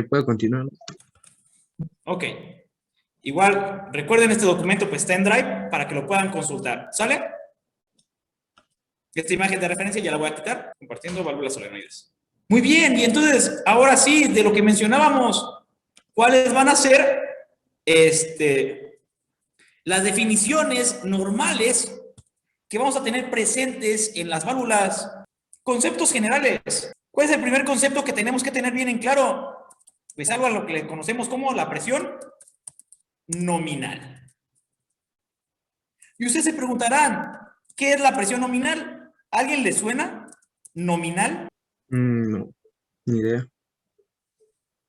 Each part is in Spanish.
Puedo continuar. Ok. Igual, recuerden este documento, pues está en Drive para que lo puedan consultar. ¿Sale? Esta imagen de referencia ya la voy a quitar, compartiendo válvulas solenoides. Muy bien, y entonces, ahora sí, de lo que mencionábamos, ¿cuáles van a ser las definiciones normales que vamos a tener presentes en las válvulas? Conceptos generales. ¿Cuál es el primer concepto que tenemos que tener bien en claro? Pues algo a lo que le conocemos como la presión nominal. Y ustedes se preguntarán, ¿qué es la presión nominal? ¿A alguien le suena nominal? No, ni idea.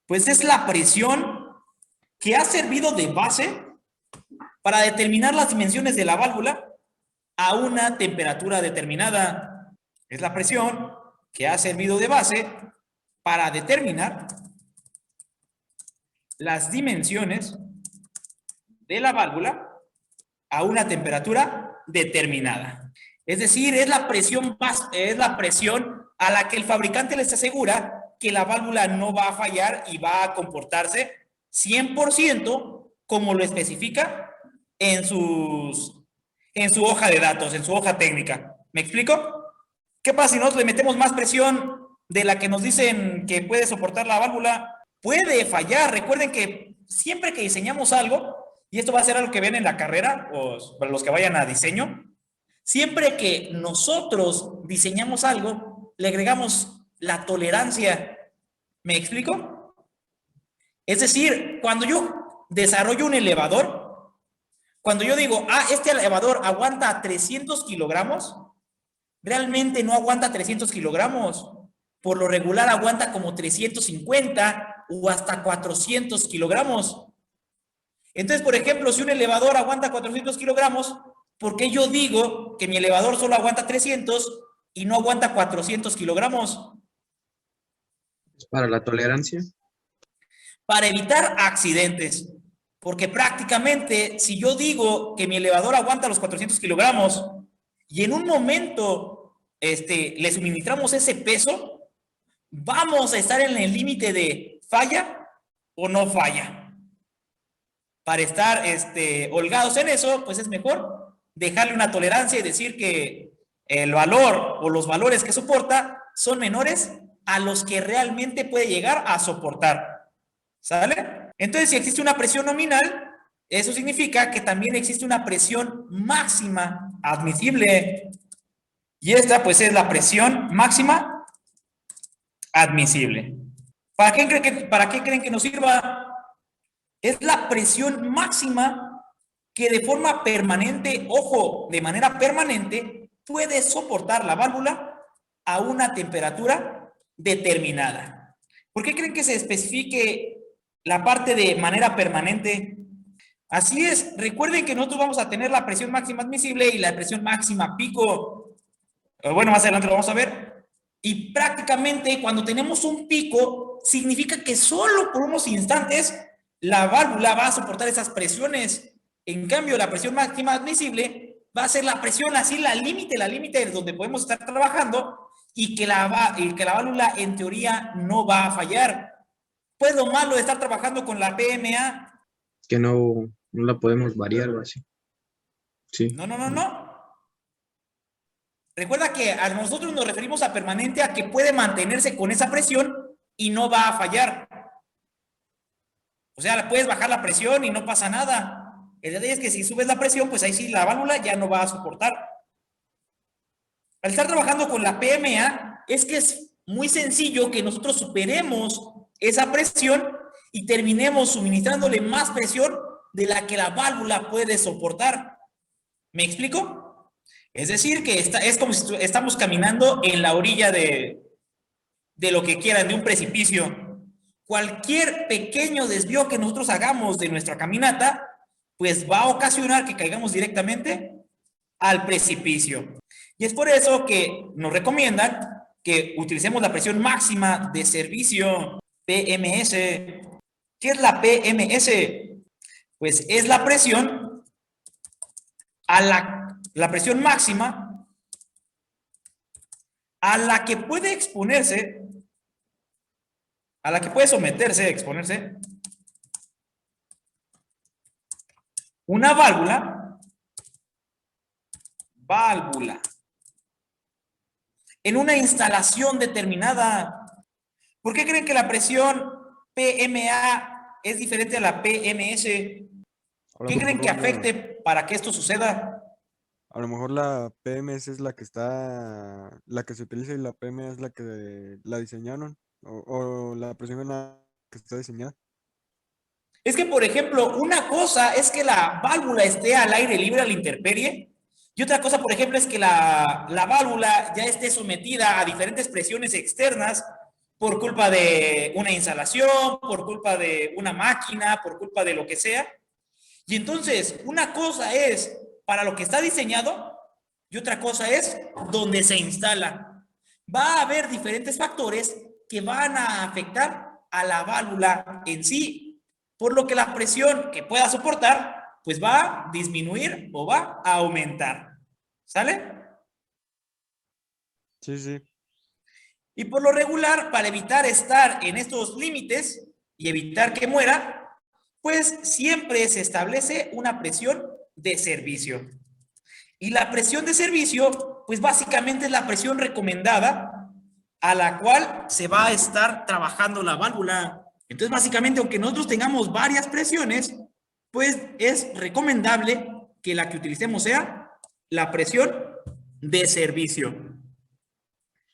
Pues es la presión que ha servido de base para determinar las dimensiones de la válvula a una temperatura determinada. Es la presión que ha servido de base para determinar las dimensiones de la válvula a una temperatura determinada. Es decir, es la presión a la que el fabricante les asegura que la válvula no va a fallar y va a comportarse 100% como lo especifica en su hoja de datos, en su hoja técnica. ¿Me explico? ¿Qué pasa si nosotros le metemos más presión de la que nos dicen que puede soportar la válvula? Puede fallar. Recuerden que siempre que diseñamos algo, y esto va a ser algo que ven en la carrera, o para los que vayan a diseño, siempre que nosotros diseñamos algo, le agregamos la tolerancia. ¿Me explico? Es decir, cuando yo desarrollo un elevador, cuando yo digo, este elevador aguanta 300 kilogramos, realmente no aguanta 300 kilogramos. Por lo regular aguanta como 350 o hasta 400 kilogramos. Entonces, por ejemplo, si un elevador aguanta 400 kilogramos, ¿por qué yo digo que mi elevador solo aguanta 300 y no aguanta 400 kilogramos? ¿Es para la tolerancia? Para evitar accidentes. Porque prácticamente, si yo digo que mi elevador aguanta los 400 kilogramos y en un momento le suministramos ese peso, vamos a estar en el límite de falla o no falla. Para estar holgados en eso, pues es mejor dejarle una tolerancia y decir que el valor o los valores que soporta son menores a los que realmente puede llegar a soportar. ¿Sale? Entonces, si existe una presión nominal, eso significa que también existe una presión máxima admisible. Y esta, pues, es la presión máxima admisible. ¿Para qué creen que nos sirva? Es la presión máxima que de forma permanente, ojo, de manera permanente, puede soportar la válvula a una temperatura determinada. ¿Por qué creen que se especifique la parte de manera permanente? Así es, recuerden que nosotros vamos a tener la presión máxima admisible y la presión máxima pico. Bueno, más adelante lo vamos a ver. Y prácticamente cuando tenemos un pico, significa que solo por unos instantes la válvula va a soportar esas presiones. En cambio, la presión máxima admisible va a ser la presión así, la límite donde podemos estar trabajando y que la válvula en teoría no va a fallar. Pues lo malo de estar trabajando con la PMA. Que no la podemos variar o así. Sí. No. Recuerda que a nosotros nos referimos a permanente a que puede mantenerse con esa presión y no va a fallar. O sea, puedes bajar la presión y no pasa nada. El detalle es que si subes la presión, pues ahí sí la válvula ya no va a soportar. Al estar trabajando con la PMA, es que es muy sencillo que nosotros superemos esa presión y terminemos suministrándole más presión de la que la válvula puede soportar. ¿Me explico? Es decir, que es como si estamos caminando en la orilla de lo que quieran, de un precipicio. Cualquier pequeño desvío que nosotros hagamos de nuestra caminata, pues va a ocasionar que caigamos directamente al precipicio. Y es por eso que nos recomiendan que utilicemos la presión máxima de servicio, PMS. ¿Qué es la PMS? Pues es la presión a la presión máxima a la que puede exponerse a la que puede someterse, exponerse, una válvula, en una instalación determinada. ¿Por qué creen que la presión PMA es diferente a la PMS? A lo ¿Qué creen que mejor afecte para que esto suceda? a lo mejor la PMS es la que se utiliza y la PM es la que la diseñaron o la presión en la que está diseñada. Es que, por ejemplo, una cosa es que la válvula esté al aire libre a la intemperie y otra cosa, por ejemplo, es que la válvula ya esté sometida a diferentes presiones externas por culpa de una instalación, por culpa de una máquina, por culpa de lo que sea. Y entonces, una cosa es para lo que está diseñado y otra cosa es donde se instala. Va a haber diferentes factores que van a afectar a la válvula en sí, por lo que la presión que pueda soportar, pues va a disminuir o va a aumentar. ¿Sale? Sí, sí. Y por lo regular, para evitar estar en estos límites y evitar que muera, pues siempre se establece una presión de servicio. Y la presión de servicio, pues básicamente es la presión recomendada a la cual se va a estar trabajando la válvula. Entonces, básicamente, aunque nosotros tengamos varias presiones, pues es recomendable que la que utilicemos sea la presión de servicio.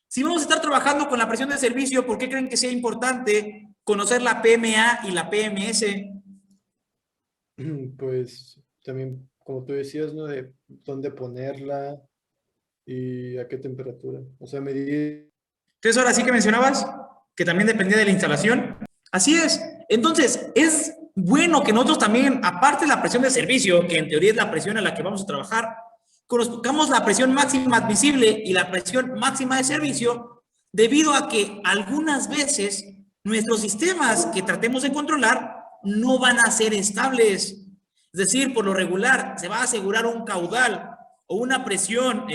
Si vamos a estar trabajando con la presión de servicio, ¿por qué creen que sea importante conocer la PMA y la PMS? Pues también, como tú decías, ¿no? De dónde ponerla y a qué temperatura. O sea, medir. Entonces, ahora sí que mencionabas que también dependía de la instalación. Así es. Entonces, es bueno que nosotros también, aparte de la presión de servicio, que en teoría es la presión a la que vamos a trabajar, conozcamos la presión máxima admisible y la presión máxima de servicio, debido a que algunas veces nuestros sistemas que tratemos de controlar no van a ser estables. Es decir, por lo regular, se va a asegurar un caudal o una presión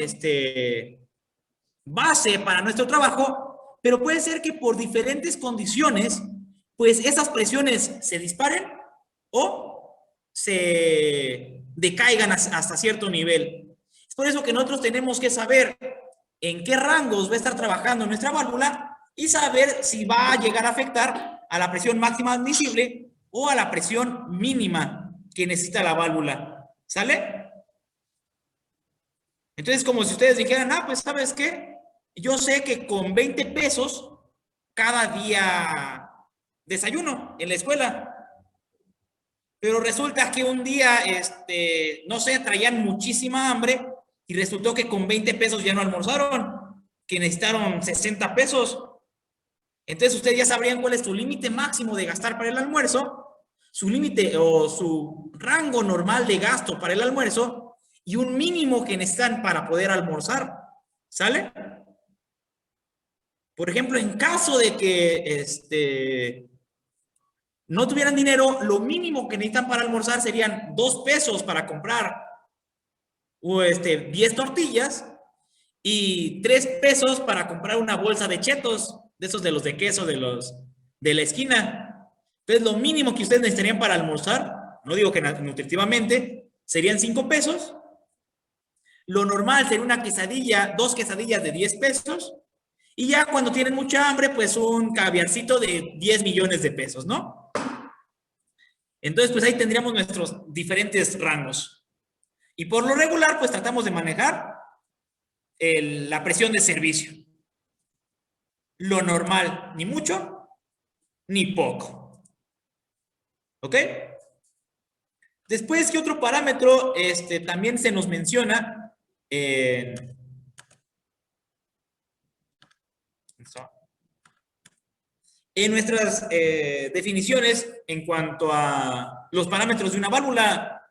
base para nuestro trabajo, pero puede ser que por diferentes condiciones, pues esas presiones se disparen o se decaigan hasta cierto nivel. Es por eso que nosotros tenemos que saber en qué rangos va a estar trabajando nuestra válvula y saber si va a llegar a afectar a la presión máxima admisible o a la presión mínima que necesita la válvula. ¿Sale? Entonces, como si ustedes dijeran, ah, pues, ¿sabes qué? Yo sé que con 20 pesos cada día desayuno en la escuela. Pero resulta que un día, no sé, traían muchísima hambre y resultó que con 20 pesos ya no almorzaron, que necesitaron 60 pesos. Entonces ustedes ya sabrían cuál es su límite máximo de gastar para el almuerzo, su límite o su rango normal de gasto para el almuerzo y un mínimo que necesitan para poder almorzar. ¿Sale? Por ejemplo, en caso de que no tuvieran dinero, lo mínimo que necesitan para almorzar serían 2 pesos para comprar 10 tortillas y 3 pesos para comprar una bolsa de chetos, de esos de los de queso de la esquina. Entonces, lo mínimo que ustedes necesitarían para almorzar, no digo que nutritivamente, serían 5 pesos. Lo normal sería una quesadilla, 2 quesadillas de 10 pesos. Y ya cuando tienen mucha hambre, pues un caviarcito de 10 millones de pesos, ¿no? Entonces, pues ahí tendríamos nuestros diferentes rangos. Y por lo regular, pues tratamos de manejar la presión de servicio. Lo normal, ni mucho, ni poco. ¿Ok? Después, ¿qué otro parámetro también se nos menciona? En nuestras definiciones en cuanto a los parámetros de una válvula,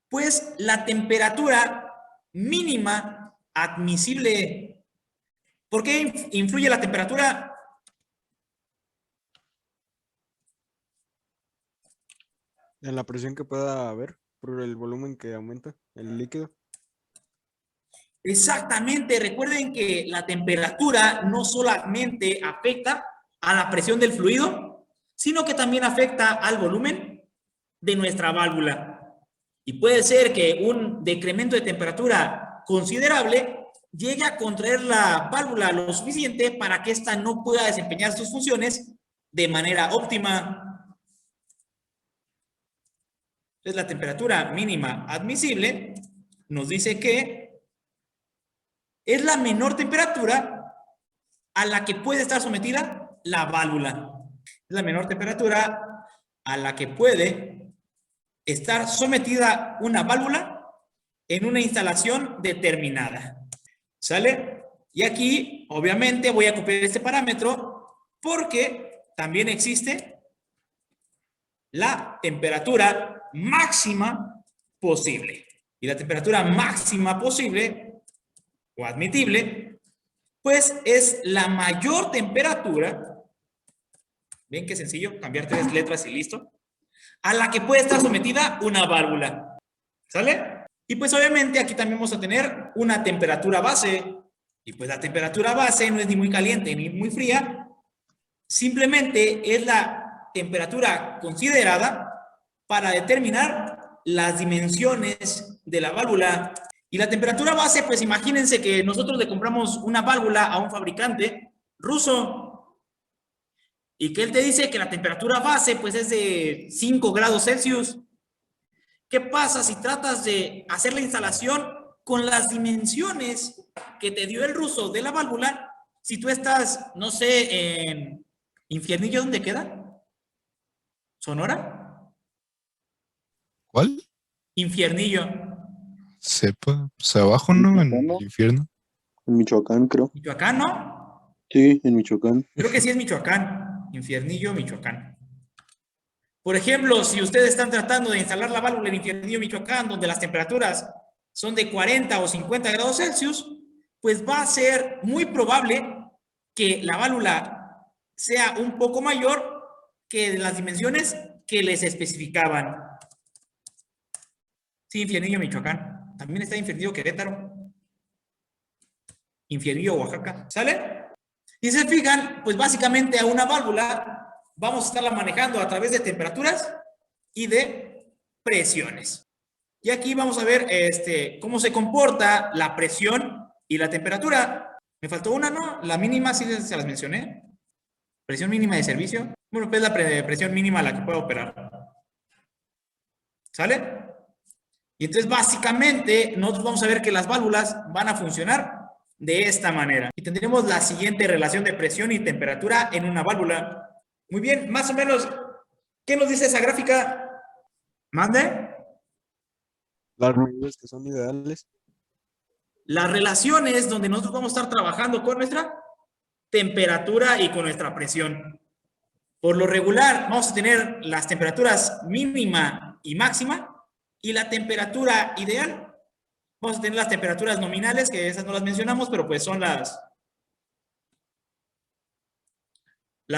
pues la temperatura mínima admisible. ¿Por qué influye la temperatura? En la presión que pueda haber por el volumen que aumenta el líquido. Exactamente, recuerden que la temperatura no solamente afecta a la presión del fluido, sino que también afecta al volumen de nuestra válvula. Y puede ser que un decremento de temperatura considerable llegue a contraer la válvula lo suficiente para que ésta no pueda desempeñar sus funciones de manera óptima. Entonces, la temperatura mínima admisible nos dice que es la menor temperatura a la que puede estar sometida la válvula. Es la menor temperatura a la que puede estar sometida una válvula en una instalación determinada. ¿Sale? Y aquí, obviamente, voy a copiar este parámetro porque también existe la temperatura máxima posible. Y la temperatura máxima posible o admitible, pues es la mayor temperatura, ven qué sencillo, cambiar 3 letras y listo, a la que puede estar sometida una válvula. ¿Sale? Y pues obviamente aquí también vamos a tener una temperatura base. Y pues la temperatura base no es ni muy caliente ni muy fría. Simplemente es la temperatura considerada para determinar las dimensiones de la válvula. Y la temperatura base, pues imagínense que nosotros le compramos una válvula a un fabricante ruso y que él te dice que la temperatura base pues es de 5 grados Celsius. ¿Qué pasa si tratas de hacer la instalación con las dimensiones que te dio el ruso de la válvula? Si tú estás, no sé, en Infiernillo, ¿dónde queda? ¿Sonora? ¿Cuál? Infiernillo. Sepa. Pues abajo, ¿no? En el infierno. En Michoacán, creo. ¿Michoacán, no? Sí, en Michoacán. Creo que sí es Michoacán. Infiernillo, Michoacán. Por ejemplo, si ustedes están tratando de instalar la válvula en Infiernillo, Michoacán, donde las temperaturas son de 40 o 50 grados Celsius, pues va a ser muy probable que la válvula sea un poco mayor que las dimensiones que les especificaban. Sí, Infiernillo, Michoacán. También está Infiernillo, Querétaro. Infiernillo, Oaxaca. ¿Sale? Y se fijan, pues básicamente a una válvula vamos a estarla manejando a través de temperaturas y de presiones. Y aquí vamos a ver cómo se comporta la presión y la temperatura. Me faltó una, ¿no? La mínima sí se las mencioné. Presión mínima de servicio. Bueno, pues la presión mínima a la que puedo operar. ¿Sale? Y entonces básicamente nosotros vamos a ver que las válvulas van a funcionar de esta manera. Y tendremos la siguiente relación de presión y temperatura en una válvula. Muy bien, más o menos, ¿qué nos dice esa gráfica? ¿Mande? Las medidas que son ideales. Las relaciones donde nosotros vamos a estar trabajando con nuestra temperatura y con nuestra presión. Por lo regular, vamos a tener las temperaturas mínima y máxima y la temperatura ideal. Vamos a tener las temperaturas nominales, que esas no las mencionamos, pero pues son las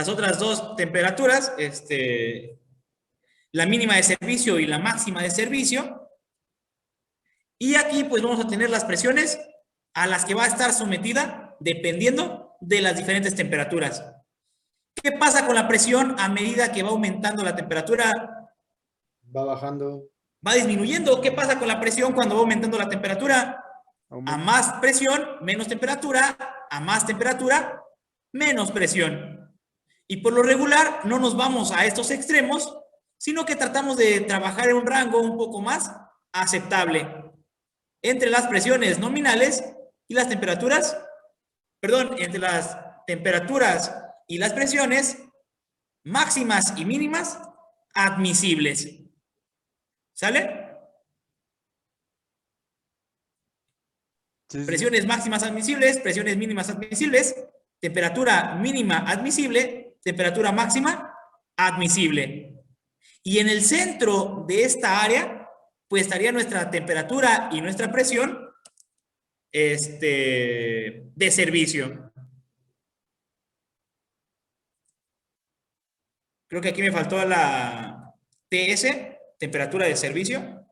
otras dos temperaturas, la mínima de servicio y la máxima de servicio. Y aquí pues vamos a tener las presiones a las que va a estar sometida dependiendo de las diferentes temperaturas. ¿Qué pasa con la presión a medida que va aumentando la temperatura? Va bajando. Va disminuyendo. ¿Qué pasa con la presión cuando va aumentando la temperatura? Aumenta. A más presión, menos temperatura. A más temperatura, menos presión. Y por lo regular no nos vamos a estos extremos, sino que tratamos de trabajar en un rango un poco más aceptable entre las presiones nominales y las temperaturas, perdón, entre las temperaturas y las presiones máximas y mínimas admisibles. ¿Sale? Sí, sí. Presiones máximas admisibles, presiones mínimas admisibles, temperatura mínima admisible, temperatura máxima admisible. Y en el centro de esta área, pues estaría nuestra temperatura y nuestra presión de servicio. Creo que aquí me faltó la TS, temperatura de servicio.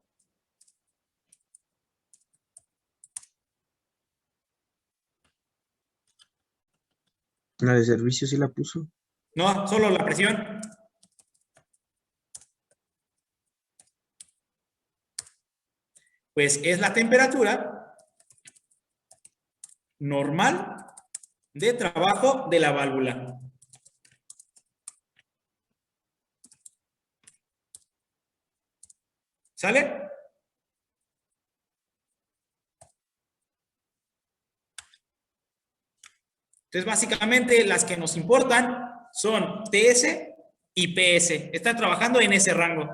La de servicio sí la puso. No, solo la presión. Pues es la temperatura normal de trabajo de la válvula. ¿Sale? Entonces, básicamente, las que nos importan son TS y PS. Están trabajando en ese rango.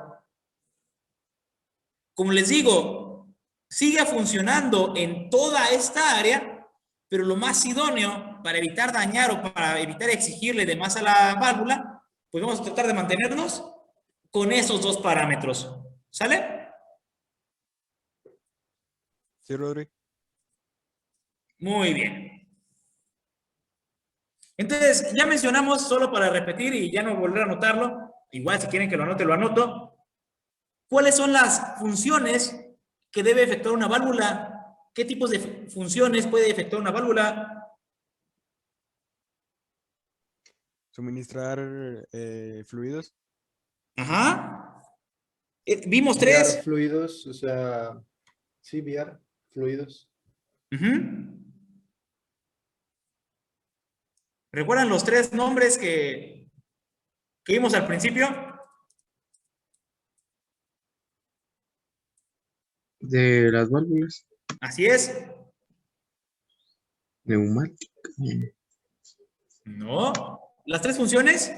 Como les digo, sigue funcionando en toda esta área, pero lo más idóneo para evitar dañar o para evitar exigirle de más a la válvula, pues vamos a tratar de mantenernos con esos dos parámetros. ¿Sale? Sí, Rodri. Muy bien. Entonces, ya mencionamos, solo para repetir y ya no volver a anotarlo, igual si quieren que lo anote, lo anoto. ¿Cuáles son las funciones que debe efectuar una válvula? ¿Qué tipos de funciones puede efectuar una válvula? Suministrar fluidos. Ajá. Vimos Viar tres. fluidos, o sea, sí, viar fluidos. Ujú. ¿Recuerdan los tres nombres que vimos al principio? De las válvulas. Así es. Neumática. No. Las tres funciones: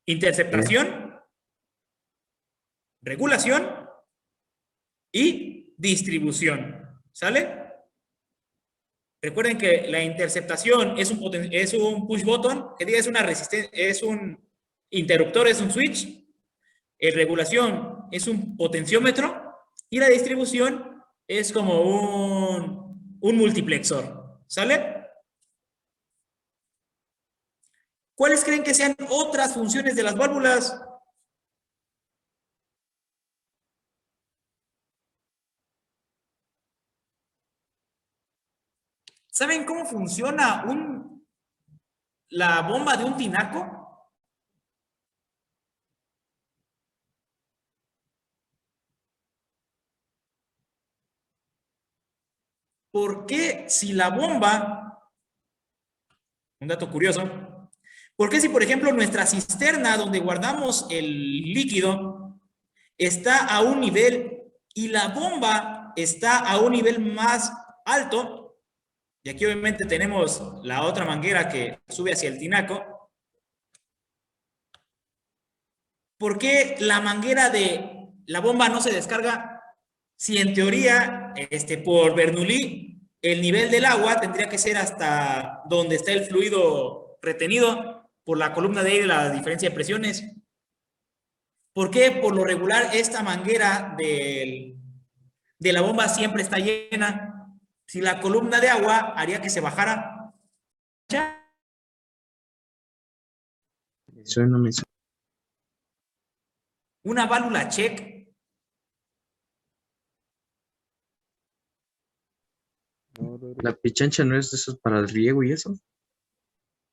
interceptación, regulación y distribución. ¿Sale? Recuerden que la interceptación es un push button, que diga es una resistencia, es un interruptor, es un switch. La regulación es un potenciómetro y la distribución es como un multiplexor. ¿Sale? ¿Cuáles creen que sean otras funciones de las válvulas? ¿Saben cómo funciona la bomba de un tinaco? ¿Por qué si la bomba, un dato curioso, por qué si por ejemplo nuestra cisterna donde guardamos el líquido está a un nivel y la bomba está a un nivel más alto? Y aquí obviamente tenemos la otra manguera que sube hacia el tinaco. ¿Por qué la manguera de la bomba no se descarga? Si en teoría, por Bernoulli, el nivel del agua tendría que ser hasta donde está el fluido retenido por la columna de aire, la diferencia de presiones. ¿Por qué? Por lo regular, esta manguera de la bomba siempre está llena. Si la columna de agua haría que se bajara. Eso no me suena. Una válvula check. No, Rodri. La pichancha no es de esos para el riego y eso.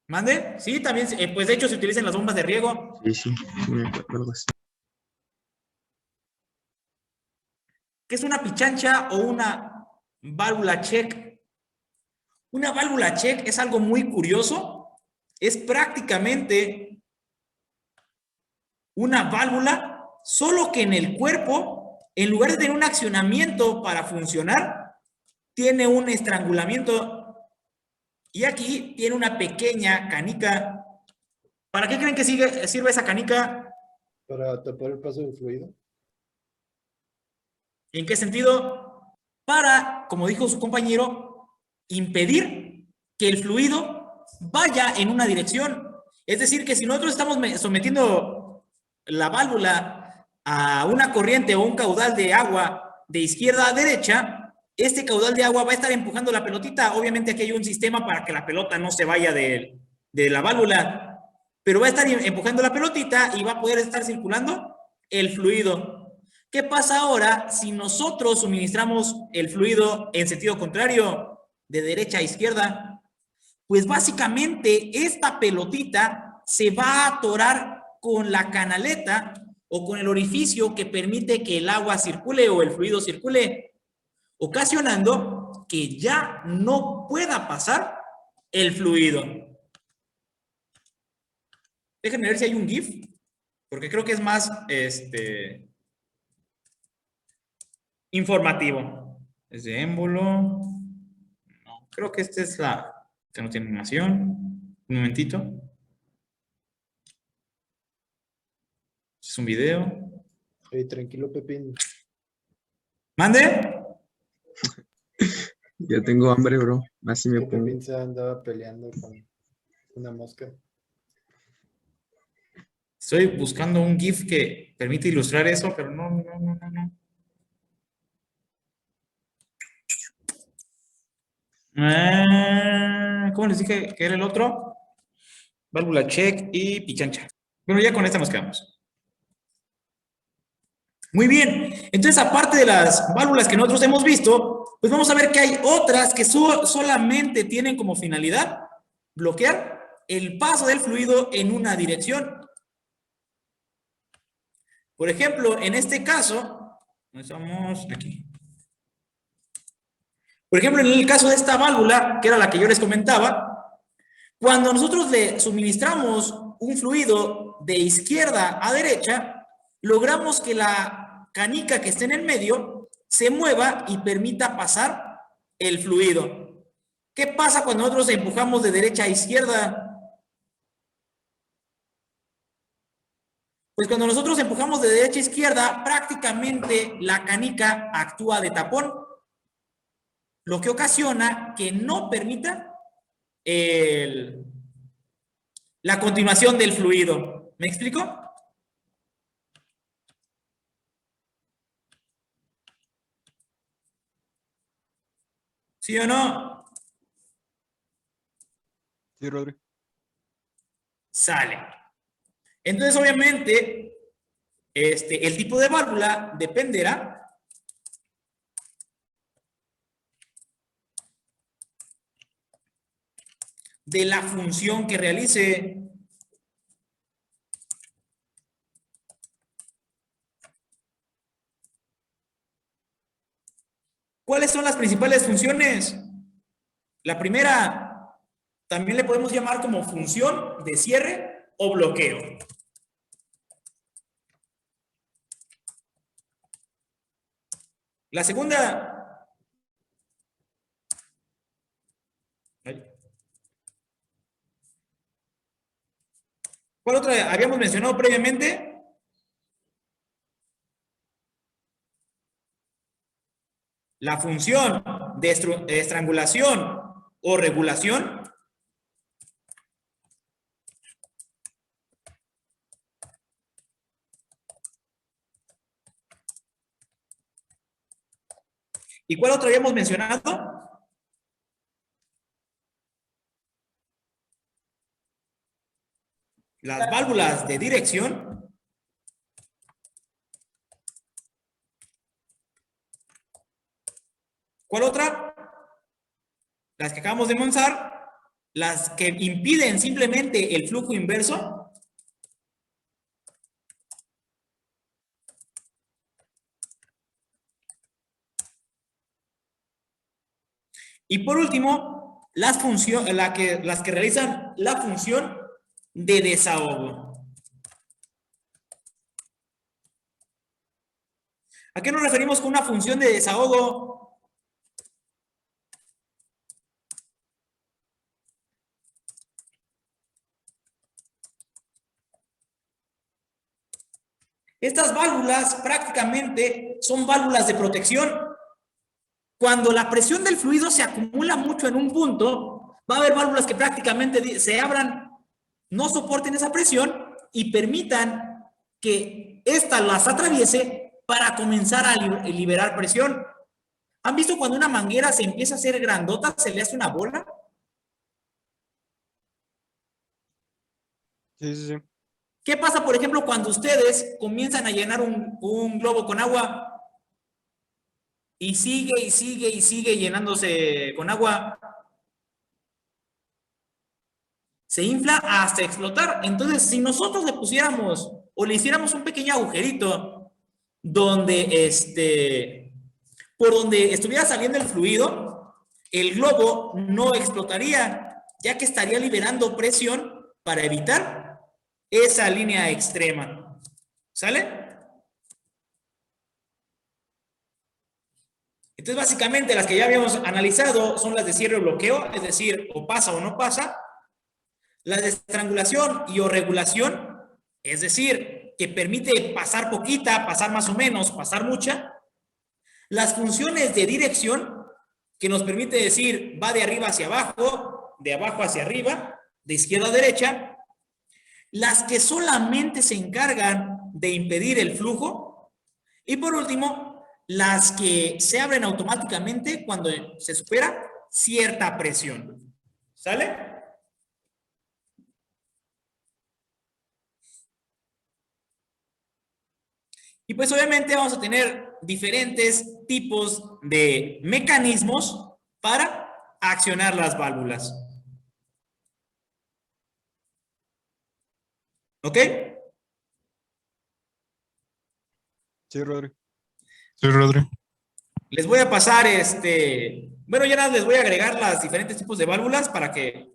¿Mande? Sí, también, pues de hecho se utilizan las bombas de riego. Sí, sí, sí me acuerdo así. ¿Qué es una pichancha o una válvula check? Una válvula check es algo muy curioso. Es prácticamente una válvula, solo que en el cuerpo, en lugar de tener un accionamiento para funcionar, tiene un estrangulamiento. Y aquí tiene una pequeña canica. ¿Para qué creen que sirve esa canica? Para tapar el paso del fluido. ¿En qué sentido? Para, como dijo su compañero, impedir que el fluido vaya en una dirección. Es decir, que si nosotros estamos sometiendo la válvula a una corriente o un caudal de agua de izquierda a derecha, este caudal de agua va a estar empujando la pelotita. Obviamente aquí hay un sistema para que la pelota no se vaya de la válvula, pero va a estar empujando la pelotita y va a poder estar circulando el fluido. ¿Qué pasa ahora si nosotros suministramos el fluido en sentido contrario, de derecha a izquierda? Pues básicamente esta pelotita se va a atorar con la canaleta o con el orificio que permite que el agua circule o el fluido circule, ocasionando que ya no pueda pasar el fluido. Déjenme ver si hay un GIF, porque creo que es más informativo. Es de émbolo. No, creo que esta es la que no tiene animación. Un momentito. Es un video. Tranquilo, Pepín. ¿Mande? Ya tengo hambre, bro. Así me Que pongo. Pepín se andaba peleando con una mosca. Estoy buscando un GIF que permite ilustrar eso, pero no. ¿Cómo les dije que era el otro? Válvula check y pichancha. Bueno, ya con esta nos quedamos. Muy bien. Entonces, aparte de las válvulas que nosotros hemos visto, pues vamos a ver que hay otras que solamente tienen como finalidad bloquear el paso del fluido en una dirección. Por ejemplo, en este caso, estamos aquí. Por ejemplo, en el caso de esta válvula, que era la que yo les comentaba, cuando nosotros le suministramos un fluido de izquierda a derecha, logramos que la canica que está en el medio se mueva y permita pasar el fluido. ¿Qué pasa cuando nosotros empujamos de derecha a izquierda? Pues cuando nosotros empujamos de derecha a izquierda, prácticamente la canica actúa de tapón, lo que ocasiona que no permita la continuación del fluido. ¿Me explico? ¿Sí o no? Sí, Rodri. Sale. Entonces, obviamente, el tipo de válvula dependerá de la función que realice. ¿Cuáles son las principales funciones? La primera, también le podemos llamar como función de cierre o bloqueo. La segunda, ¿cuál otra habíamos mencionado previamente? La función de estrangulación o regulación. ¿Y cuál otra habíamos mencionado? Las válvulas de dirección. ¿Cuál otra? Las que acabamos de mencionar, las que impiden simplemente el flujo inverso. Y por último, las que realizan la función de desahogo. ¿A qué nos referimos con una función de desahogo? Estas válvulas prácticamente son válvulas de protección. Cuando la presión del fluido se acumula mucho en un punto, va a haber válvulas que prácticamente se abran, no soporten esa presión y permitan que ésta las atraviese para comenzar a liberar presión. ¿Han visto cuando una manguera se empieza a hacer grandota, se le hace una bola? Sí, sí, sí. ¿Qué pasa, por ejemplo, cuando ustedes comienzan a llenar un globo con agua y sigue llenándose con agua? se infla hasta explotar. Entonces, si nosotros le pusiéramos o le hiciéramos un pequeño agujerito donde por donde estuviera saliendo el fluido, el globo no explotaría, ya que estaría liberando presión para evitar esa línea extrema. ¿Sale? Entonces, básicamente, las que ya habíamos analizado son las de cierre o bloqueo, es decir, o pasa o no pasa. Las de estrangulación y o regulación, es decir, que permite pasar poquita, pasar más o menos, pasar mucha. Las funciones de dirección, que nos permite decir va de arriba hacia abajo, de abajo hacia arriba, de izquierda a derecha. Las que solamente se encargan de impedir el flujo. Y por último, las que se abren automáticamente cuando se supera cierta presión. ¿Sale? Y pues obviamente vamos a tener diferentes tipos de mecanismos para accionar las válvulas. ¿Ok? Sí, Rodri. Sí, Rodri. Les voy a pasar bueno, ya nada, les voy a agregar las diferentes tipos de válvulas para que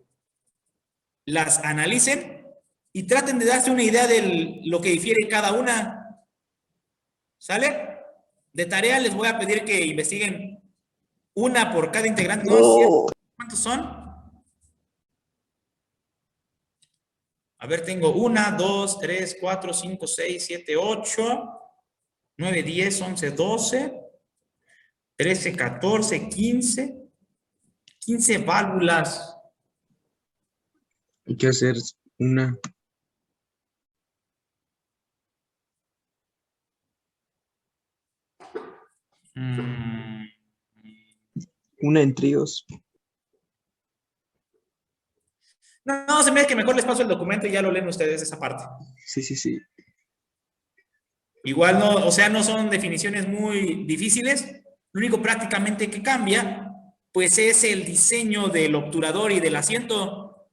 las analicen y traten de darse una idea de lo que difiere cada una. ¿Sale? De tarea les voy a pedir que investiguen una por cada integrante. No, ¿cuántos son? A ver, tengo 1, 2, 3, 4, 5, 6, 7, 8, 9, 10, 11, 12, 13, 14, 15. 15 válvulas. Hay que hacer una. Una en tríos. No, se me hace que mejor les paso el documento y ya lo leen ustedes esa parte. Sí. Igual no, o sea, no son definiciones muy difíciles. Lo único prácticamente que cambia, pues es el diseño del obturador y del asiento.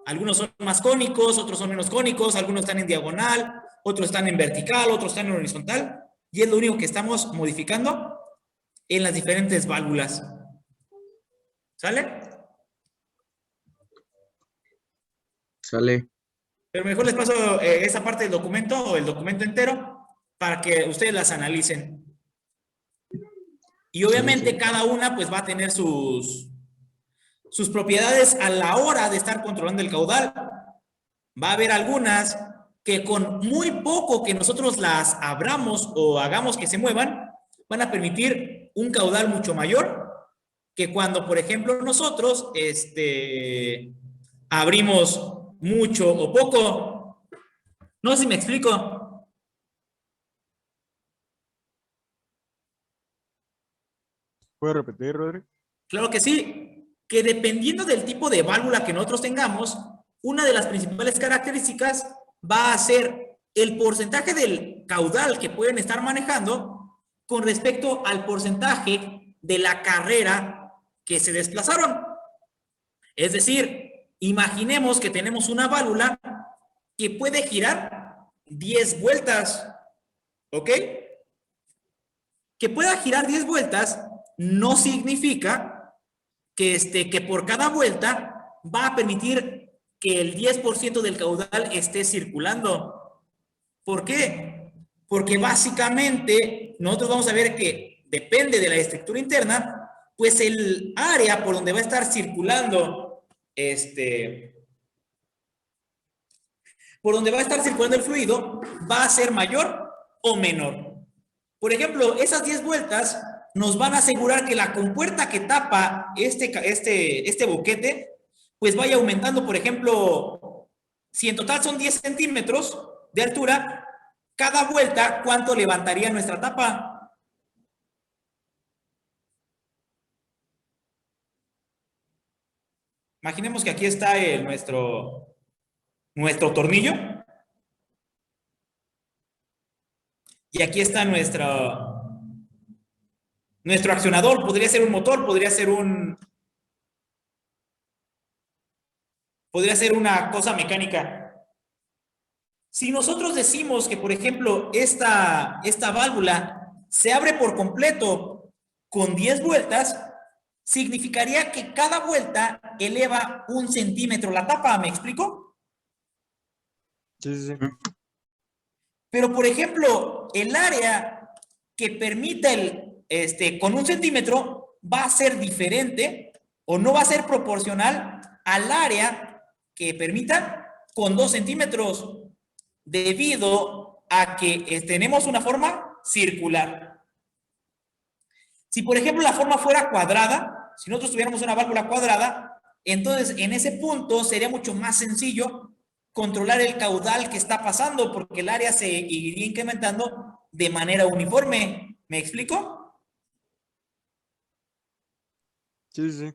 Algunos son más cónicos, otros son menos cónicos, algunos están en diagonal, otros están en vertical, otros están en horizontal. Y es lo único que estamos modificando en las diferentes válvulas. ¿Sale? Sale. Pero mejor les paso esa parte del documento o el documento entero para que ustedes las analicen. Y obviamente cada una pues va a tener sus propiedades a la hora de estar controlando el caudal. Va a haber algunas que con muy poco que nosotros las abramos o hagamos que se muevan, van a permitir un caudal mucho mayor que cuando, por ejemplo, nosotros abrimos mucho o poco. No sé si me explico. ¿Puedes repetir, Rodri? Claro que sí, que dependiendo del tipo de válvula que nosotros tengamos, una de las principales características va a ser el porcentaje del caudal que pueden estar manejando con respecto al porcentaje de la carrera que se desplazaron. Es decir, imaginemos que tenemos una válvula que puede girar 10 vueltas, ¿ok? Que pueda girar 10 vueltas no significa que por cada vuelta va a permitir que el 10% del caudal esté circulando. ¿Por qué? Porque básicamente nosotros vamos a ver que depende de la estructura interna, pues el área por donde va a estar circulando por donde va a estar circulando el fluido va a ser mayor o menor. Por ejemplo, esas 10 vueltas nos van a asegurar que la compuerta que tapa este boquete, pues vaya aumentando. Por ejemplo, si en total son 10 centímetros de altura, cada vuelta, ¿cuánto levantaría nuestra tapa? Imaginemos que aquí está nuestro tornillo. Y aquí está nuestro accionador. Podría ser un motor, podría ser podría ser una cosa mecánica. Si nosotros decimos que, por ejemplo, esta válvula se abre por completo con 10 vueltas, significaría que cada vuelta eleva 1 centímetro la tapa, ¿me explico? Sí, sí, sí. Pero, por ejemplo, el área que permita con 1 centímetro va a ser diferente o no va a ser proporcional al área que permita con 2 centímetros debido a que tenemos una forma circular. Si, por ejemplo, la forma fuera cuadrada, si nosotros tuviéramos una válvula cuadrada, entonces en ese punto sería mucho más sencillo controlar el caudal que está pasando porque el área se iría incrementando de manera uniforme. ¿Me explico? Sí, sí.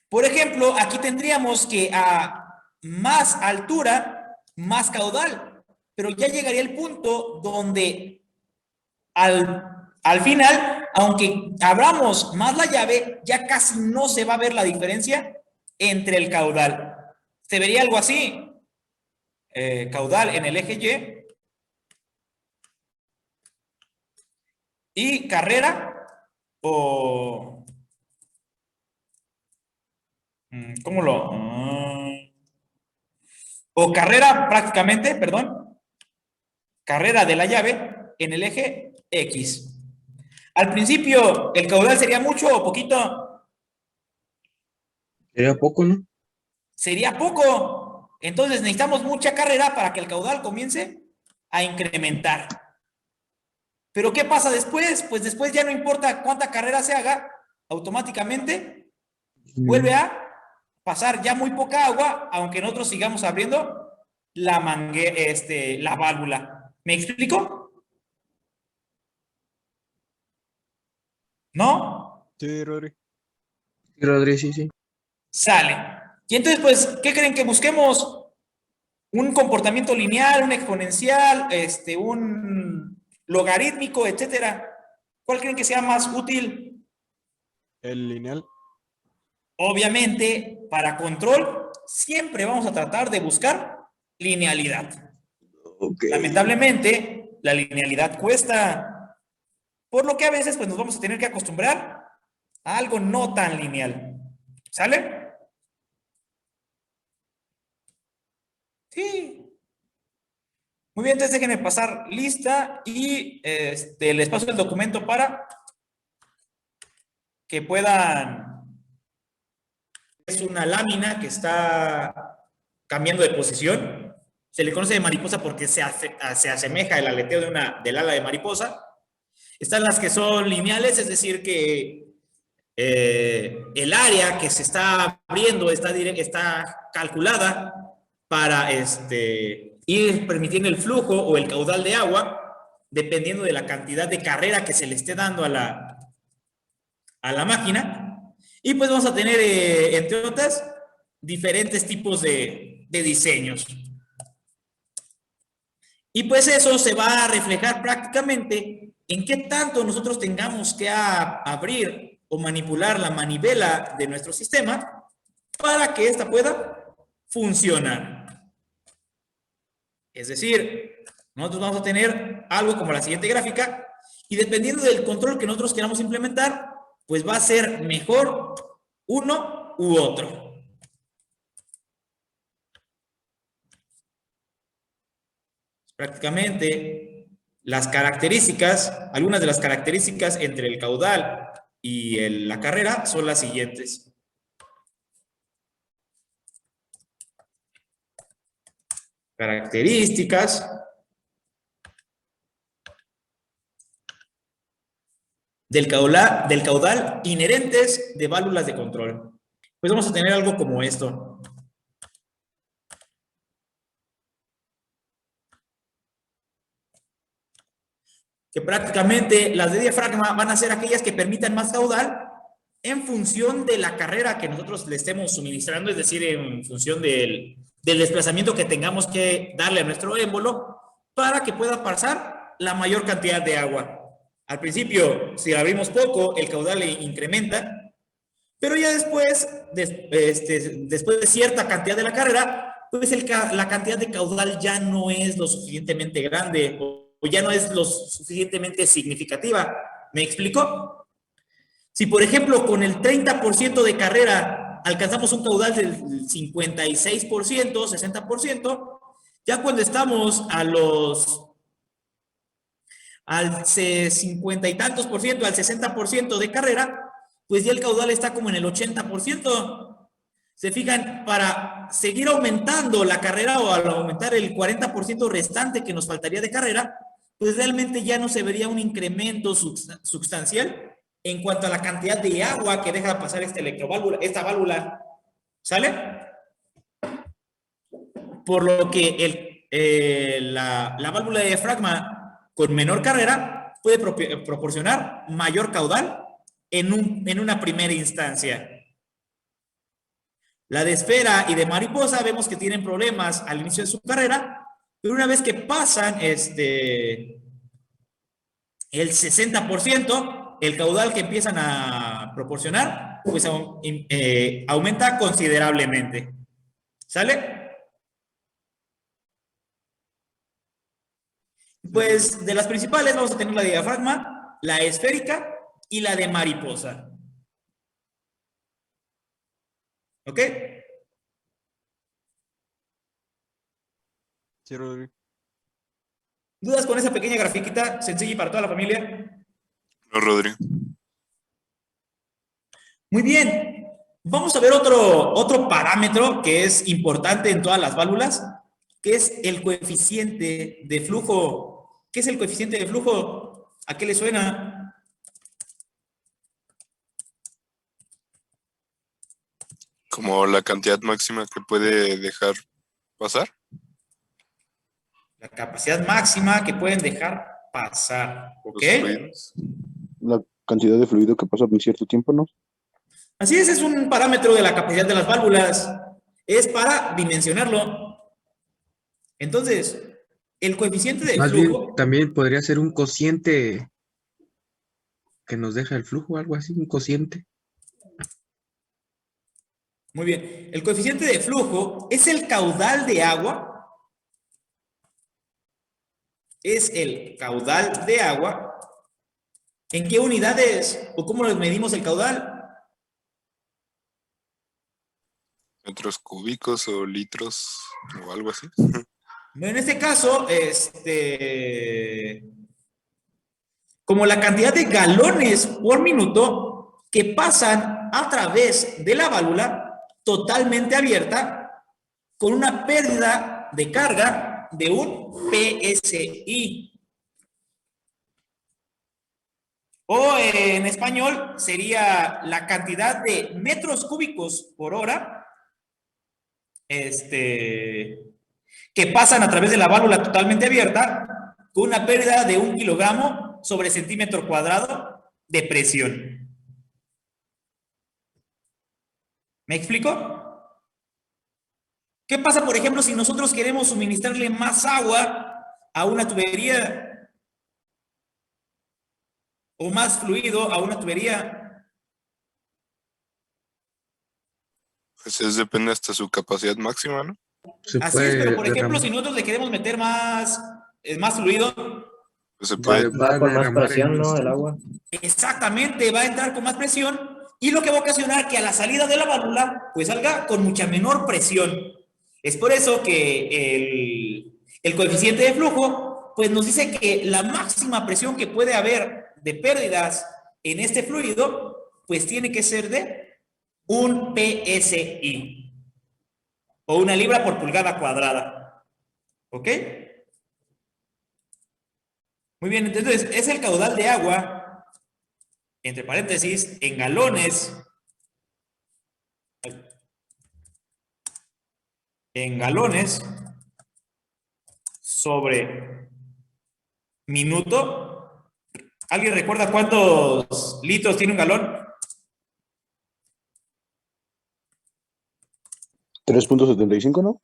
Por ejemplo, aquí tendríamos que a más altura, más caudal, pero ya llegaría el punto donde al final, aunque abramos más la llave, ya casi no se va a ver la diferencia entre el caudal. Se vería algo así. Caudal en el eje Y carrera o... ¿Cómo lo...? O carrera prácticamente, perdón. Carrera de la llave en el eje X. Al principio, ¿el caudal sería mucho o poquito? Sería poco, ¿no? Sería poco. Entonces necesitamos mucha carrera para que el caudal comience a incrementar. ¿Pero qué pasa después? Pues después ya no importa cuánta carrera se haga, automáticamente vuelve a pasar ya muy poca agua, aunque nosotros sigamos abriendo la la válvula. ¿Me explico? ¿No? Sí, Rodri. Sí, Rodri, sí, sí. Sale. Y entonces, pues, ¿qué creen que busquemos? Un comportamiento lineal, un exponencial, un logarítmico, etcétera. ¿Cuál creen que sea más útil? El lineal. Obviamente, para control, siempre vamos a tratar de buscar linealidad. Okay. Lamentablemente, la linealidad cuesta, por lo que a veces pues, nos vamos a tener que acostumbrar a algo no tan lineal. ¿Sale? Sí. Muy bien, entonces déjenme pasar lista y les paso el documento para que puedan... Es una lámina que está cambiando de posición. Se le conoce de mariposa porque se asemeja el aleteo del ala de mariposa. Están las que son lineales, es decir, que el área que se está abriendo está calculada para ir permitiendo el flujo o el caudal de agua, dependiendo de la cantidad de carrera que se le esté dando a la máquina. Y pues vamos a tener, entre otras, diferentes tipos de diseños. Y pues eso se va a reflejar prácticamente en qué tanto nosotros tengamos que abrir o manipular la manivela de nuestro sistema para que ésta pueda funcionar. Es decir, nosotros vamos a tener algo como la siguiente gráfica y dependiendo del control que nosotros queramos implementar, pues va a ser mejor uno u otro. Prácticamente las características, algunas de las características entre el caudal y la carrera son las siguientes. Características del caudal inherentes de válvulas de control. Pues vamos a tener algo como esto. Que prácticamente las de diafragma van a ser aquellas que permitan más caudal en función de la carrera que nosotros le estemos suministrando, es decir, en función del desplazamiento que tengamos que darle a nuestro émbolo para que pueda pasar la mayor cantidad de agua. Al principio, si abrimos poco, el caudal incrementa, Pero ya después, después de cierta cantidad de la carrera, pues la cantidad de caudal ya no es lo suficientemente grande o ya no es lo suficientemente significativa. ¿Me explico? Si, por ejemplo, con el 30% de carrera alcanzamos un caudal del 56%, 60%, ya cuando estamos al 50 y tantos por ciento, al 60% de carrera, pues ya el caudal está como en el 80%. Se fijan, para seguir aumentando la carrera o al aumentar el 40% restante que nos faltaría de carrera, pues realmente ya no se vería un incremento sustancial en cuanto a la cantidad de agua que deja pasar esta válvula. ¿Sale? Por lo que la válvula de diafragma con menor carrera puede proporcionar mayor caudal en una primera instancia. La de esfera y de mariposa vemos que tienen problemas al inicio de su carrera, pero una vez que pasan el 60%, el caudal que empiezan a proporcionar, pues aumenta considerablemente. ¿Sale? Pues de las principales vamos a tener la de diafragma, la esférica y la de mariposa. ¿Ok? Sí, Rodrigo. ¿Dudas con esa pequeña grafiquita sencilla y para toda la familia? No, Rodrigo. Muy bien. Vamos a ver otro parámetro que es importante en todas las válvulas, que es el coeficiente de flujo. ¿Qué es el coeficiente de flujo? ¿A qué le suena? Como la cantidad máxima que puede dejar pasar. La capacidad máxima que pueden dejar pasar. ¿Ok? Los fluidos. La cantidad de fluido que pasa en cierto tiempo, ¿no? Así es un parámetro de la capacidad de las válvulas. Es para dimensionarlo. Entonces, el coeficiente de Más bien, flujo. también podría ser un cociente que nos deja el flujo, algo así, un cociente. Muy bien. El coeficiente de flujo es el caudal de agua. Es el caudal de agua. ¿En qué unidades o cómo medimos el caudal? Metros cúbicos o litros o algo así. En este caso, como la cantidad de galones por minuto que pasan a través de la válvula totalmente abierta con una pérdida de carga de un PSI. O en español sería la cantidad de metros cúbicos por hora que pasan a través de la válvula totalmente abierta con una pérdida de 1 kilogramo sobre centímetro cuadrado de presión. ¿Me explico? ¿Qué pasa, por ejemplo, si nosotros queremos suministrarle más agua a una tubería o más fluido a una tubería? Pues depende hasta su capacidad máxima, ¿no? Se Así es, pero puede por ejemplo, derramar, si nosotros le queremos meter más fluido, Pues se puede. Va con más derramar presión, en ¿no? un El agua. exactamente, va a entrar con más presión y lo que va a ocasionar que a la salida de la válvula pues salga con mucha menor presión. Es por eso que el coeficiente de flujo pues nos dice que la máxima presión que puede haber de pérdidas en este fluido pues tiene que ser de un PSI o 1 libra por pulgada cuadrada. ¿Ok? Muy bien, entonces es el caudal de agua, entre paréntesis, en galones, sobre minuto. ¿Alguien recuerda cuántos litros tiene un galón? 3.75, ¿no?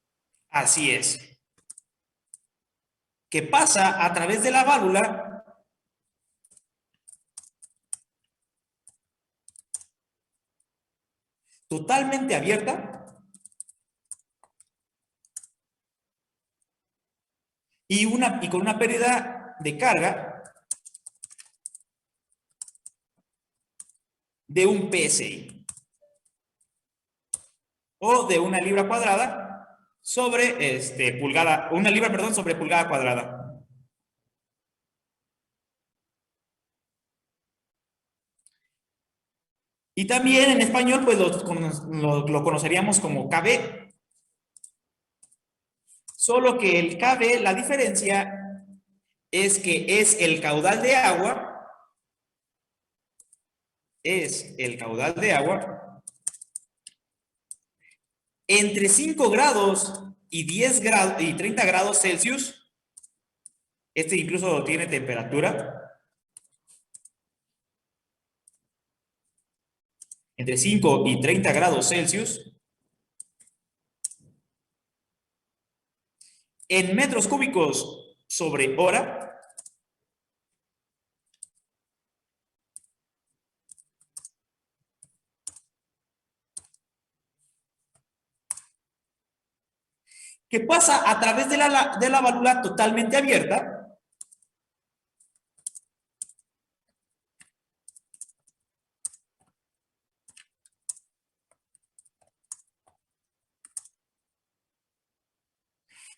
Así es. Que pasa a través de la válvula totalmente abierta y con una pérdida de carga de un PSI o de una libra cuadrada sobre pulgada, una libra, perdón, sobre pulgada cuadrada. Y también en español, pues lo conoceríamos como KB. Solo que el KB, la diferencia es que es el caudal de agua, entre 5 grados y 10 grados y 30 grados Celsius. Este incluso tiene temperatura. Entre 5 y 30 grados Celsius, en metros cúbicos sobre hora, que pasa a través de la válvula totalmente abierta,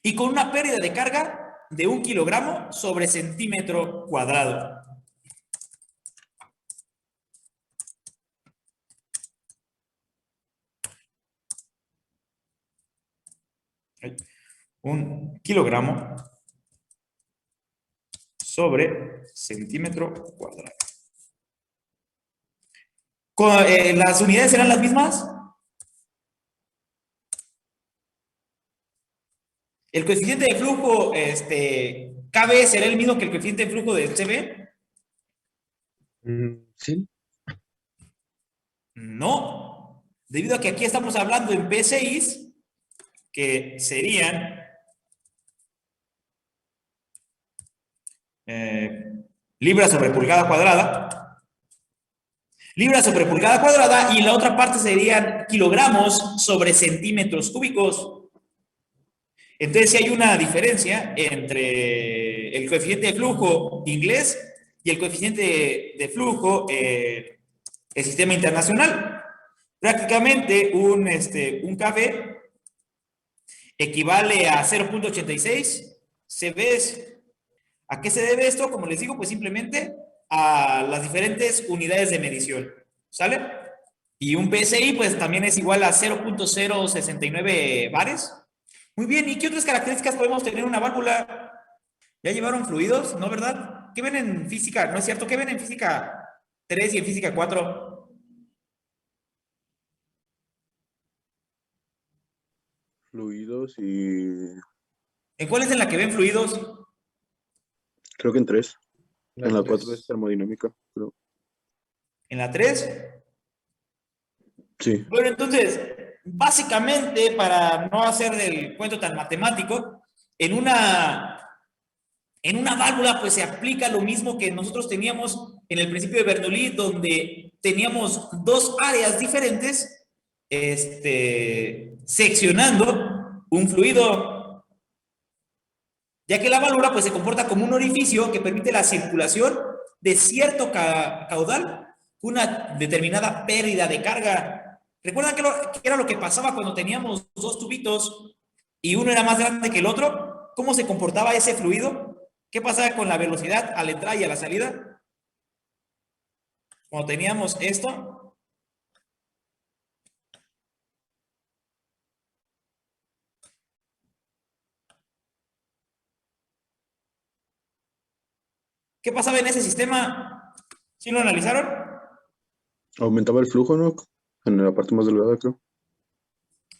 y con una pérdida de carga de 1 kilogramo sobre centímetro cuadrado. Un kilogramo sobre centímetro cuadrado. ¿Las unidades serán las mismas? El coeficiente de flujo KB será el mismo que el coeficiente de flujo de CB. Sí. No, debido a que aquí estamos hablando en PSIs, que serían libras sobre pulgada cuadrada. Libras sobre pulgada cuadrada, y la otra parte serían kilogramos sobre centímetros cúbicos. Entonces, sí hay una diferencia entre el coeficiente de flujo inglés y el coeficiente de flujo el sistema internacional. Prácticamente un KB equivale a 0.86 CBs. ¿A qué se debe esto? Como les digo, pues simplemente a las diferentes unidades de medición. ¿Sale? Y un PSI pues también es igual a 0.069 bares. Muy bien, ¿y qué otras características podemos tener en una válvula? ¿Ya llevaron fluidos? ¿No, verdad? ¿Qué ven en física? ¿No es cierto? ¿Qué ven en física 3 y en física 4? Fluidos y ¿En cuál es en la que ven fluidos? creo que en 3. En la 4 tres. es termodinámica, pero ¿En la 3? sí. Bueno, entonces, básicamente, para no hacer del cuento tan matemático, en una válvula pues se aplica lo mismo que nosotros teníamos en el principio de Bernoulli, donde teníamos dos áreas diferentes seccionando un fluido, ya que la válvula pues se comporta como un orificio que permite la circulación de cierto caudal, una determinada pérdida de carga. ¿Recuerdan qué era lo que pasaba cuando teníamos dos tubitos y uno era más grande que el otro? ¿Cómo se comportaba ese fluido? ¿Qué pasaba con la velocidad a la entrada y a la salida? Cuando teníamos esto. ¿Qué pasaba en ese sistema? ¿Sí lo analizaron? Aumentaba el flujo, ¿no? En la parte más delgada, creo.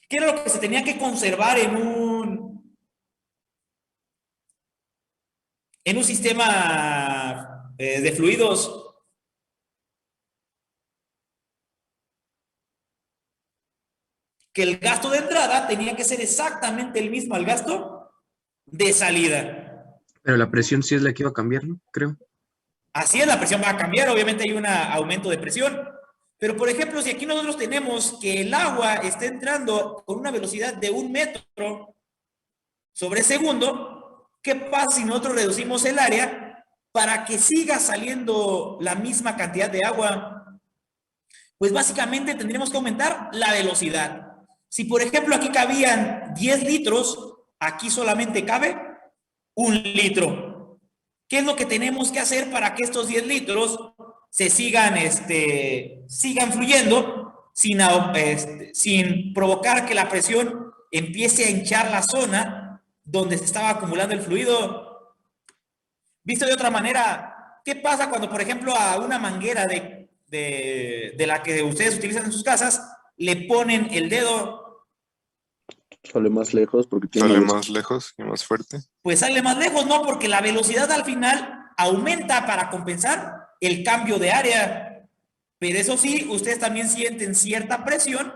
¿Qué era lo que se tenía que conservar en un sistema de fluidos? Que el gasto de entrada tenía que ser exactamente el mismo al gasto de salida. Pero la presión sí es la que iba a cambiar, ¿no? Creo. Así es, la presión va a cambiar, obviamente hay un aumento de presión, Pero, por ejemplo, si aquí nosotros tenemos que el agua está entrando con una velocidad de 1 metro sobre segundo, ¿qué pasa si nosotros reducimos el área para que siga saliendo la misma cantidad de agua? Pues básicamente tendríamos que aumentar la velocidad. Si, por ejemplo, aquí cabían 10 litros, aquí solamente cabe 1 litro. ¿Qué es lo que tenemos que hacer para que estos 10 litros se sigan fluyendo sin provocar que la presión empiece a hinchar la zona donde se estaba acumulando el fluido? Visto de otra manera, ¿qué pasa cuando, por ejemplo, a una manguera de la que ustedes utilizan en sus casas le ponen el dedo? Sale más lejos porque tiene Sale una más lejos y más fuerte. Pues sale más lejos, ¿no? Porque la velocidad al final aumenta para compensar el cambio de área. Pero eso sí, ustedes también sienten cierta presión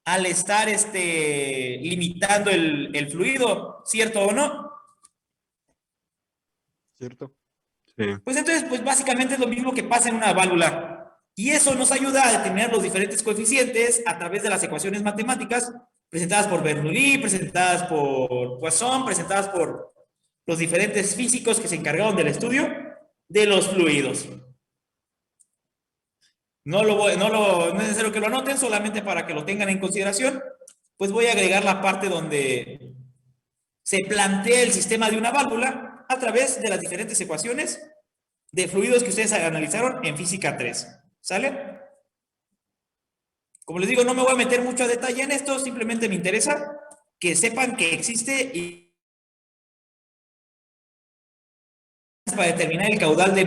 al estar limitando el fluido, ¿cierto o no? ¿Cierto? Sí. Pues entonces, pues básicamente es lo mismo que pasa en una válvula. Y eso nos ayuda a determinar los diferentes coeficientes a través de las ecuaciones matemáticas presentadas por Bernoulli, presentadas por Poisson, presentadas por los diferentes físicos que se encargaron del estudio de los fluidos. No es necesario que lo anoten, solamente para que lo tengan en consideración. Pues voy a agregar la parte donde se plantea el sistema de una válvula a través de las diferentes ecuaciones de fluidos que ustedes analizaron en física 3. ¿Sale? Como les digo, no me voy a meter mucho a detalle en esto, simplemente me interesa que sepan que existe y para determinar el caudal de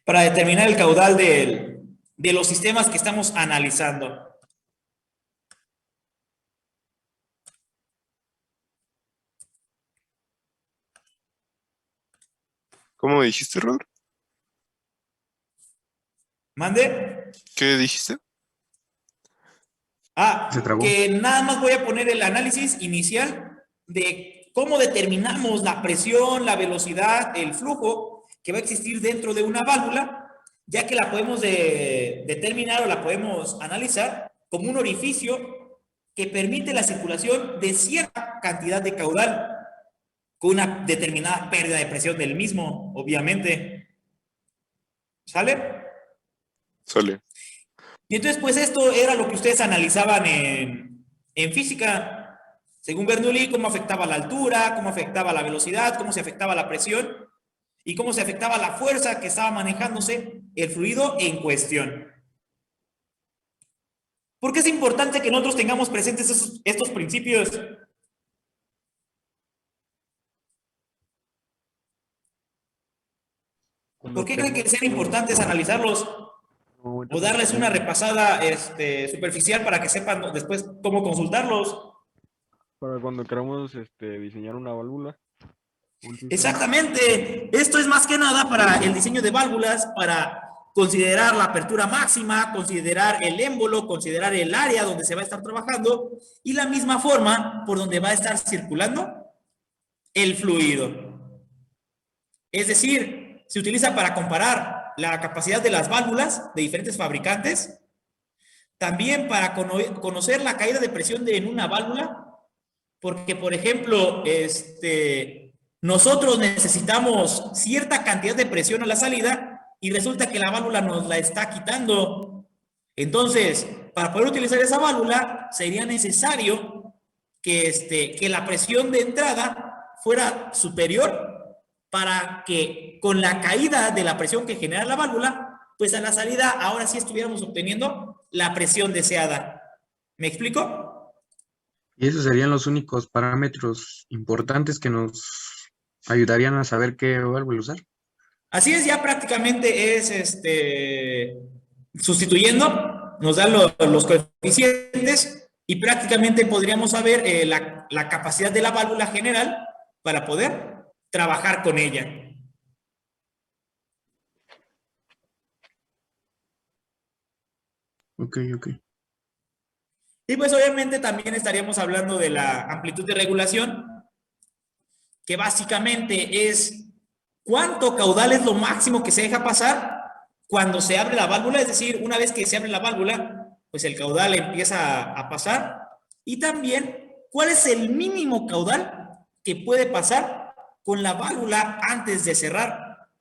para determinar el caudal de los sistemas que estamos analizando. ¿Cómo dijiste, Rod? ¿Mande? ¿Qué dijiste? Se trabó. Que nada más voy a poner el análisis inicial de cómo determinamos la presión, la velocidad, el flujo que va a existir dentro de una válvula, ya que la podemos determinar o la podemos analizar como un orificio que permite la circulación de cierta cantidad de caudal con una determinada pérdida de presión del mismo, obviamente. ¿Sale? Sale. Y entonces, pues esto era lo que ustedes analizaban en física. Según Bernoulli, cómo afectaba la altura, cómo afectaba la velocidad, cómo se afectaba la presión y cómo se afectaba la fuerza que estaba manejándose el fluido en cuestión. ¿Por qué es importante que nosotros tengamos presentes estos principios? ¿Por qué creen que sean importantes analizarlos? O darles una repasada superficial para que sepan después cómo consultarlos. Para cuando queramos diseñar una válvula. Exactamente. Esto es más que nada para el diseño de válvulas, para considerar la apertura máxima, considerar el émbolo, considerar el área donde se va a estar trabajando y la misma forma por donde va a estar circulando el fluido. Es decir, se utiliza para comparar la capacidad de las válvulas de diferentes fabricantes, también para conocer la caída de presión en una válvula, porque, por ejemplo, nosotros necesitamos cierta cantidad de presión a la salida y resulta que la válvula nos la está quitando. Entonces, para poder utilizar esa válvula, sería necesario que la presión de entrada fuera superior para que con la caída de la presión que genera la válvula, pues a la salida ahora sí estuviéramos obteniendo la presión deseada. ¿Me explico? Y esos serían los únicos parámetros importantes que nos ayudarían a saber qué válvula usar. Así es, ya prácticamente es sustituyendo, nos dan los coeficientes y prácticamente podríamos saber la capacidad de la válvula general para poder trabajar con ella. Ok. Y pues obviamente también estaríamos hablando de la amplitud de regulación, que básicamente es cuánto caudal es lo máximo que se deja pasar cuando se abre la válvula, es decir, una vez que se abre la válvula, pues el caudal empieza a pasar. Y también, ¿cuál es el mínimo caudal que puede pasar con la válvula antes de cerrar?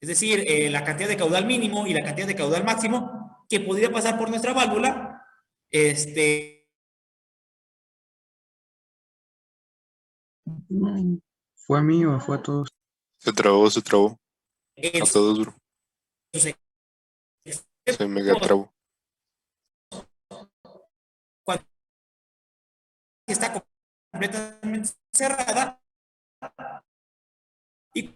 Es decir, la cantidad de caudal mínimo y la cantidad de caudal máximo que podría pasar por nuestra válvula. ¿Fue a mí o fue a todos? Se trabó, se trabó. A Es, todos, bro. Se mega trabó. cuando está completamente cerrada y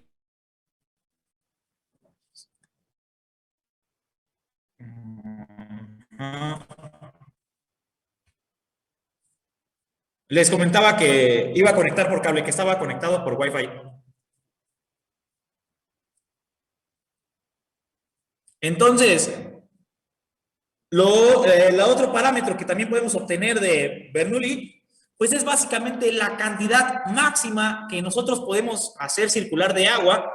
les comentaba que iba a conectar por cable, que estaba conectado por Wi-Fi. Entonces, la otro parámetro que también podemos obtener de Bernoulli, pues es básicamente la cantidad máxima que nosotros podemos hacer circular de agua,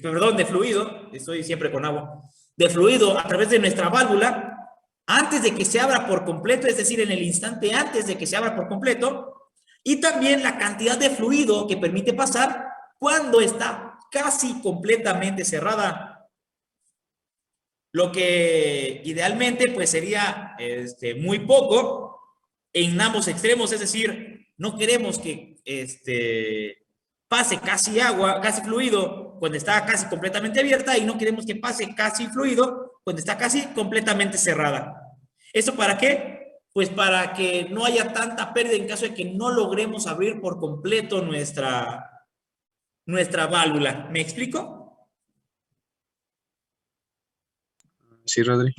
perdón, de fluido, estoy siempre con agua, de fluido a través de nuestra válvula, antes de que se abra por completo, es decir, en el instante antes de que se abra por completo, y también la cantidad de fluido que permite pasar cuando está casi completamente cerrada. Lo que idealmente pues sería muy poco en ambos extremos, es decir, no queremos que pase casi agua, casi fluido cuando está casi completamente abierta y no queremos que pase casi fluido cuando está casi completamente cerrada. ¿Eso para qué? Pues para que no haya tanta pérdida en caso de que no logremos abrir por completo nuestra válvula. ¿Me explico? Sí, Rodri.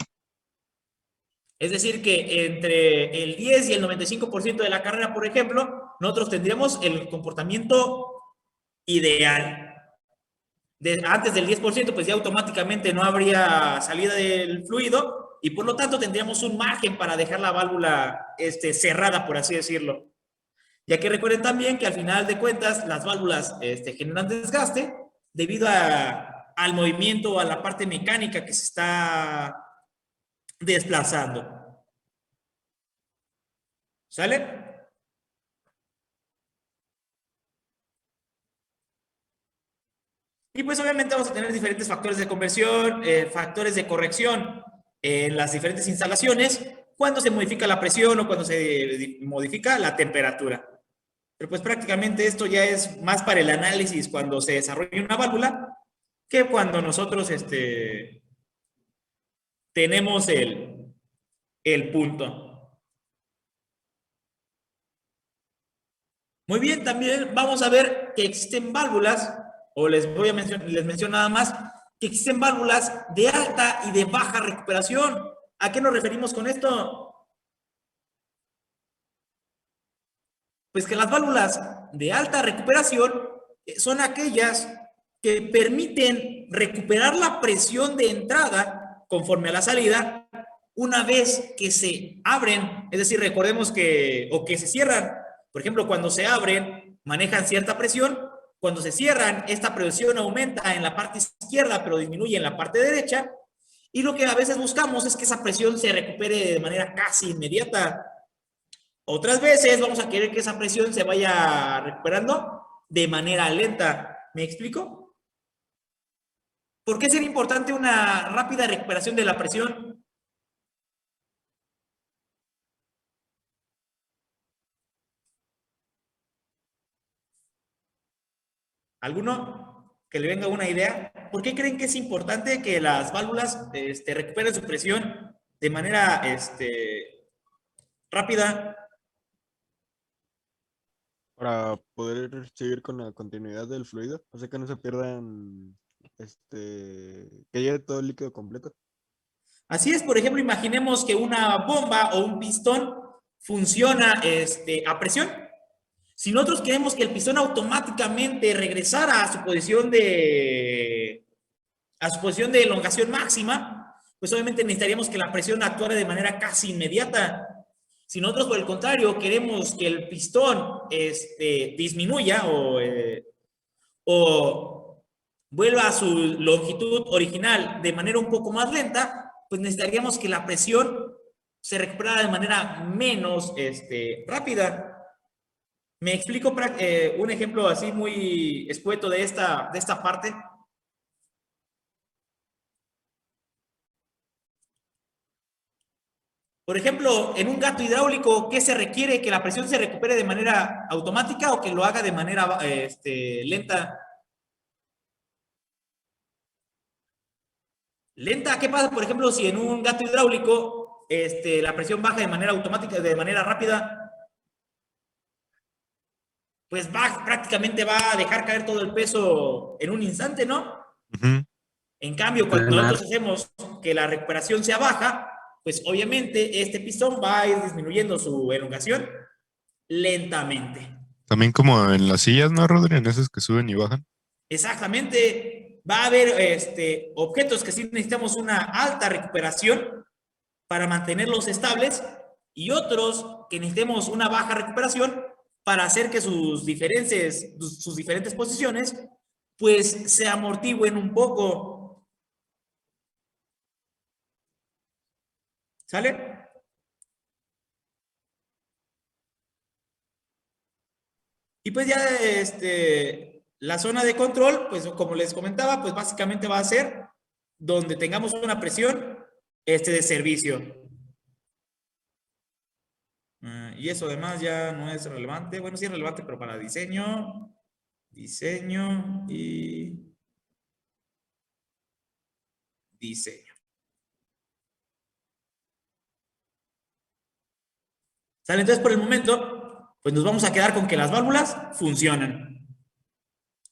Es decir, que entre el 10 y el 95% de la carrera, por ejemplo, nosotros tendríamos el comportamiento ideal. Antes del 10%, pues ya automáticamente no habría salida del fluido y por lo tanto tendríamos un margen para dejar la válvula cerrada, por así decirlo. Ya que recuerden también que al final de cuentas las válvulas generan desgaste debido al movimiento, a la parte mecánica que se está desplazando. ¿Sale? Y pues obviamente vamos a tener diferentes factores de conversión, factores de corrección en las diferentes instalaciones cuando se modifica la presión o cuando se modifica la temperatura. Pero pues prácticamente esto ya es más para el análisis cuando se desarrolla una válvula que cuando nosotros tenemos el punto. Muy bien, también vamos a ver que existen válvulas, o les menciono nada más, que existen válvulas de alta y de baja recuperación. ¿A qué nos referimos con esto? Pues que las válvulas de alta recuperación son aquellas que permiten recuperar la presión de entrada conforme a la salida una vez que se abren, es decir, recordemos que se cierran. Por ejemplo, cuando se abren, manejan cierta presión. Cuando se cierran, esta presión aumenta en la parte izquierda, pero disminuye en la parte derecha. Y lo que a veces buscamos es que esa presión se recupere de manera casi inmediata. Otras veces vamos a querer que esa presión se vaya recuperando de manera lenta. ¿Me explico? ¿Por qué sería importante una rápida recuperación de la presión? ¿Alguno que le venga una idea? ¿Por qué creen que es importante que las válvulas recuperen su presión de manera rápida? Para poder seguir con la continuidad del fluido, o sea que no se pierdan, que llegue todo el líquido completo. Así es, por ejemplo, imaginemos que una bomba o un pistón funciona a presión. Si nosotros queremos que el pistón automáticamente regresara a su posición de elongación máxima, pues obviamente necesitaríamos que la presión actuara de manera casi inmediata. Si nosotros, por el contrario, queremos que el pistón disminuya o vuelva a su longitud original de manera un poco más lenta, pues necesitaríamos que la presión se recuperara de manera menos rápida. Me explico un ejemplo así muy escueto de esta parte. Por ejemplo, en un gato hidráulico, ¿qué se requiere? ¿Que la presión se recupere de manera automática o que lo haga de manera lenta? Lenta, ¿qué pasa, por ejemplo, si en un gato hidráulico la presión baja de manera automática, de manera rápida? Pues prácticamente va a dejar caer todo el peso en un instante, ¿no? Ujú. En cambio, cuando Frenar. nosotros hacemos que la recuperación sea baja, pues obviamente este pistón va a ir disminuyendo su elongación lentamente. También como en las sillas, ¿no, Rodri? En esas que suben y bajan. Exactamente, va a haber objetos que sí necesitamos una alta recuperación para mantenerlos estables y otros que necesitemos una baja recuperación para hacer que sus diferentes posiciones pues se amortigüen un poco. ¿Sale? Y pues ya la zona de control, pues como les comentaba, pues básicamente va a ser donde tengamos una presión de servicio. Y eso además ya no es relevante. Bueno, sí es relevante, pero para diseño y diseño. ¿Sale? Entonces, por el momento, pues nos vamos a quedar con que las válvulas funcionan.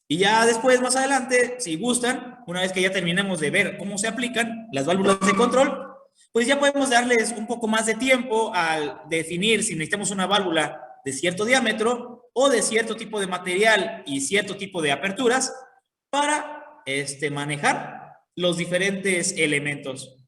Y ya después, más adelante, si gustan, una vez que ya terminemos de ver cómo se aplican las válvulas de control, pues ya podemos darles un poco más de tiempo al definir si necesitamos una válvula de cierto diámetro o de cierto tipo de material y cierto tipo de aperturas para manejar los diferentes elementos.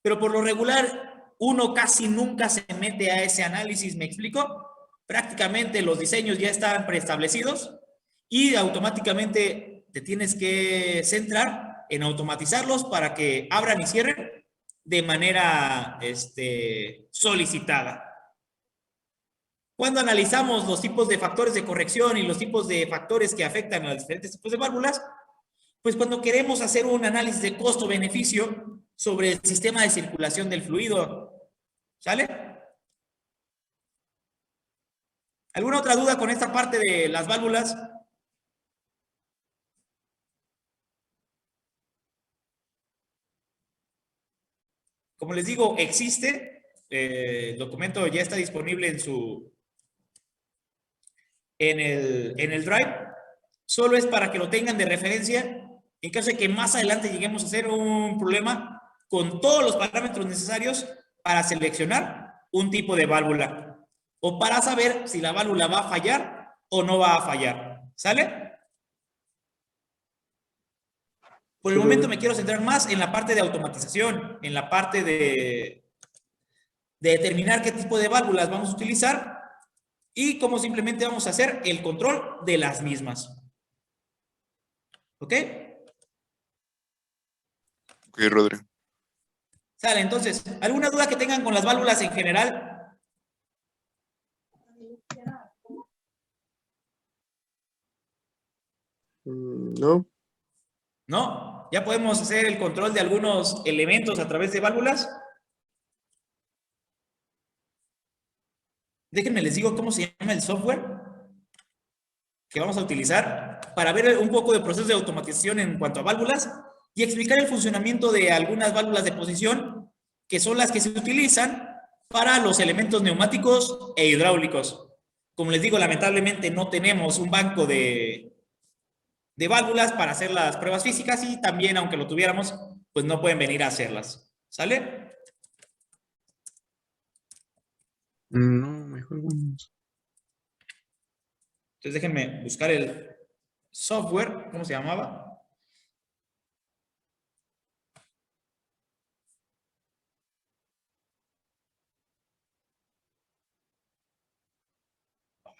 Pero por lo regular, uno casi nunca se mete a ese análisis, ¿me explico? Prácticamente los diseños ya están preestablecidos y automáticamente te tienes que centrar en automatizarlos para que abran y cierren de manera solicitada. Cuando analizamos los tipos de factores de corrección y los tipos de factores que afectan a los diferentes tipos de válvulas, pues cuando queremos hacer un análisis de costo-beneficio sobre el sistema de circulación del fluido, ¿sale? ¿Alguna otra duda con esta parte de las válvulas? Como les digo, existe, el documento ya está disponible en el Drive, solo es para que lo tengan de referencia en caso de que más adelante lleguemos a hacer un problema con todos los parámetros necesarios para seleccionar un tipo de válvula o para saber si la válvula va a fallar o no va a fallar. ¿Sale? Por el momento me quiero centrar más en la parte de automatización, en la parte de determinar qué tipo de válvulas vamos a utilizar y cómo simplemente vamos a hacer el control de las mismas. ¿Ok? Ok, Rodri. Sale, entonces, ¿alguna duda que tengan con las válvulas en general? No, ¿No? ¿Ya podemos hacer el control de algunos elementos a través de válvulas? Déjenme les digo cómo se llama el software que vamos a utilizar para ver un poco de proceso de automatización en cuanto a válvulas y explicar el funcionamiento de algunas válvulas de posición que son las que se utilizan para los elementos neumáticos e hidráulicos. Como les digo, lamentablemente no tenemos un banco de válvulas para hacer las pruebas físicas y también, aunque lo tuviéramos, pues no pueden venir a hacerlas. ¿Sale? No, mejor vamos. Entonces déjenme buscar el software, ¿cómo se llamaba?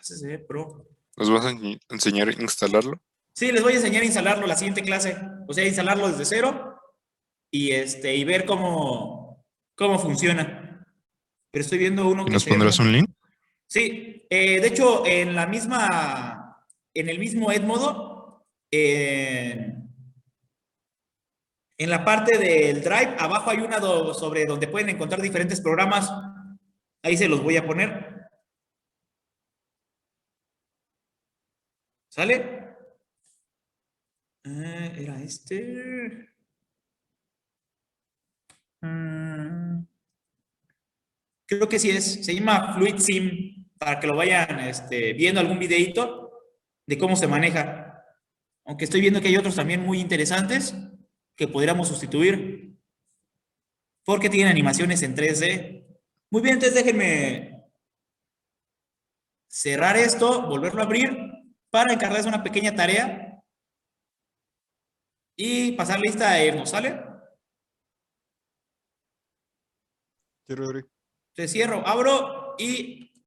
CC Pro. ¿Nos vas a enseñar a instalarlo? Sí, les voy a enseñar a instalarlo la siguiente clase. O sea, instalarlo desde cero y ver cómo funciona. Pero estoy viendo uno ¿Y que nos se ve pondrás un link? Sí, de hecho, en el mismo Edmodo, en la parte del Drive, abajo hay una sobre donde pueden encontrar diferentes programas. Ahí se los voy a poner. ¿Sale? Era este. Creo que sí es. Se llama Fluid Sim, para que lo vayan viendo algún videito de cómo se maneja. Aunque estoy viendo que hay otros también muy interesantes que podríamos sustituir porque tienen animaciones en 3D. Muy bien, entonces déjenme cerrar esto, volverlo a abrir para encargarles una pequeña tarea y pasar lista a irnos, ¿sale? Sí, Rodri. Entonces cierro, abro y